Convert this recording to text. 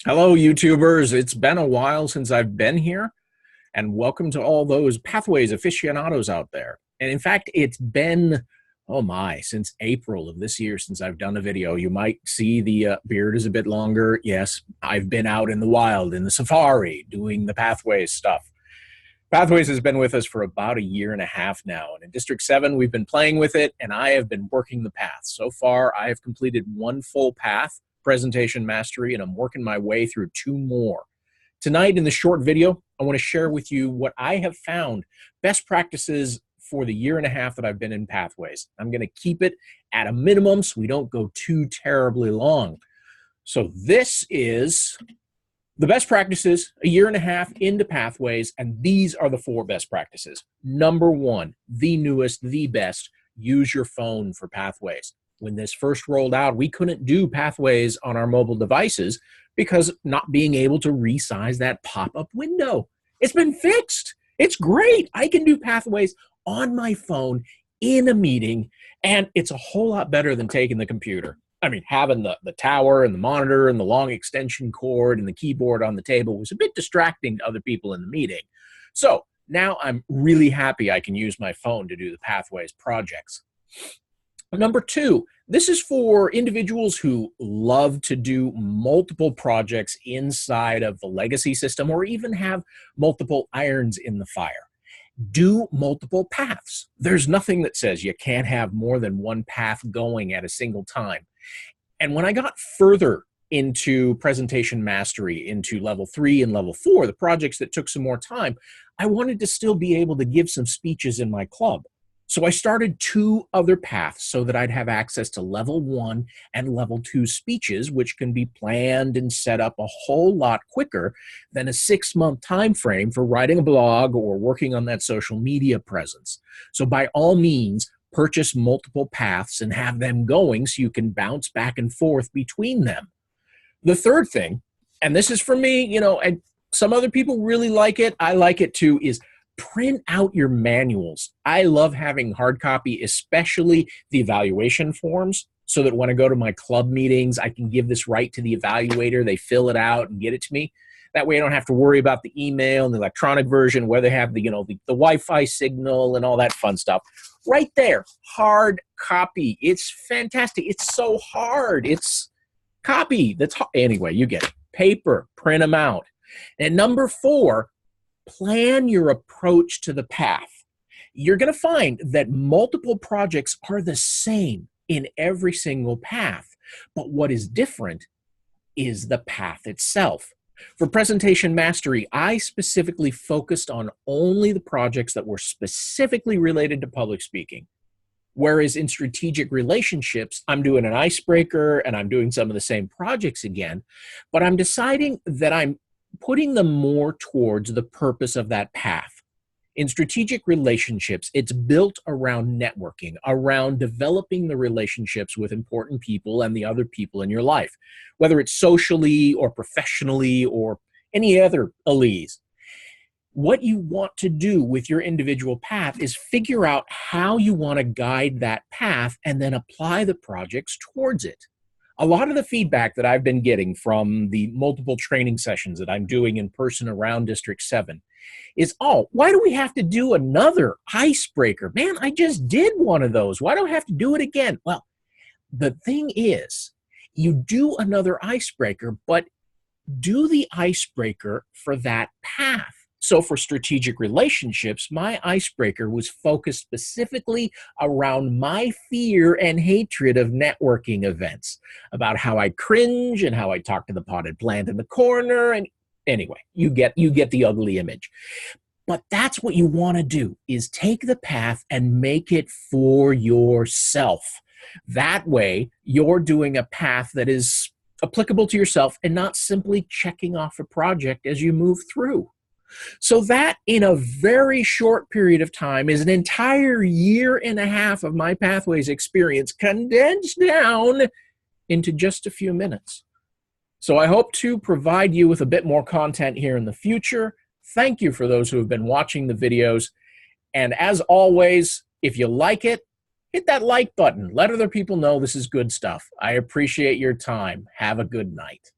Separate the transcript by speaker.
Speaker 1: Hello, YouTubers. It's been a while since I've been here, and welcome to all those Pathways aficionados out there. And in fact, it's been, oh my, since April of this year since I've done a video. You might see the beard is a bit longer. Yes, I've been out in the wild, in the safari, doing the Pathways stuff. Pathways has been with us for about a year and a half now, and in District 7, we've been playing with it, and I have been working the path. So far, I have completed one full path, Presentation Mastery, and I'm working my way through two more. Tonight, in the short video, I want to share with you what I have found best practices for the year and a half that I've been in Pathways. I'm going to keep it at a minimum so we don't go too terribly long. So this is the best practices a year and a half into Pathways, and these are the four best practices. Number one, the newest, the best, use your phone for Pathways. When this first rolled out, we couldn't do Pathways on our mobile devices because not being able to resize that pop-up window. It's been fixed. It's great. I can do Pathways on my phone in a meeting, and it's a whole lot better than taking the computer. I mean, having the tower and the monitor and the long extension cord and the keyboard on the table was a bit distracting to other people in the meeting. So now I'm really happy I can use my phone to do the Pathways projects. Number two, this is for individuals who love to do multiple projects inside of the legacy system or even have multiple irons in the fire. Do multiple paths. There's nothing that says you can't have more than one path going at a single time. And when I got further into Presentation Mastery, into level 3 and level 4, the projects that took some more time, I wanted to still be able to give some speeches in my club. So I started two other paths so that I'd have access to level 1 and level 2 speeches, which can be planned and set up a whole lot quicker than a 6-month time frame for writing a blog or working on that social media presence. So by all means, purchase multiple paths and have them going so you can bounce back and forth between them. The third thing, and this is for me, you know, and some other people really like it, I like it too, is print out your manuals. I love having hard copy, especially the evaluation forms, so that when I go to my club meetings, I can give this right to the evaluator. They fill it out and get it to me. That way I don't have to worry about the email and the electronic version, where they have the, the Wi-Fi signal and all that fun stuff. Right there, hard copy. It's fantastic. It's so hard. It's copy. Anyway, you get it. Paper, print them out. And number 4, plan your approach to the path. You're going to find that multiple projects are the same in every single path, but what is different is the path itself. For Presentation Mastery, I specifically focused on only the projects that were specifically related to public speaking. Whereas in Strategic Relationships, I'm doing an icebreaker and I'm doing some of the same projects again, but I'm deciding that I'm putting them more towards the purpose of that path. In Strategic Relationships, it's built around networking, around developing the relationships with important people and the other people in your life, whether it's socially or professionally or any other alleles. What you want to do with your individual path is figure out how you want to guide that path and then apply the projects towards it. A lot of the feedback that I've been getting from the multiple training sessions that I'm doing in person around District 7 is, oh, why do we have to do another icebreaker? Man, I just did one of those. Why do I have to do it again? Well, the thing is, you do another icebreaker, but do the icebreaker for that path. So for Strategic Relationships, my icebreaker was focused specifically around my fear and hatred of networking events, about how I cringe and how I talk to the potted plant in the corner. And anyway, you get the ugly image. But that's what you want to do, is take the path and make it for yourself. That way, you're doing a path that is applicable to yourself and not simply checking off a project as you move through. So that, in a very short period of time, is an entire year and a half of my Pathways experience condensed down into just a few minutes. So I hope to provide you with a bit more content here in the future. Thank you for those who have been watching the videos. And as always, if you like it, hit that like button. Let other people know this is good stuff. I appreciate your time. Have a good night.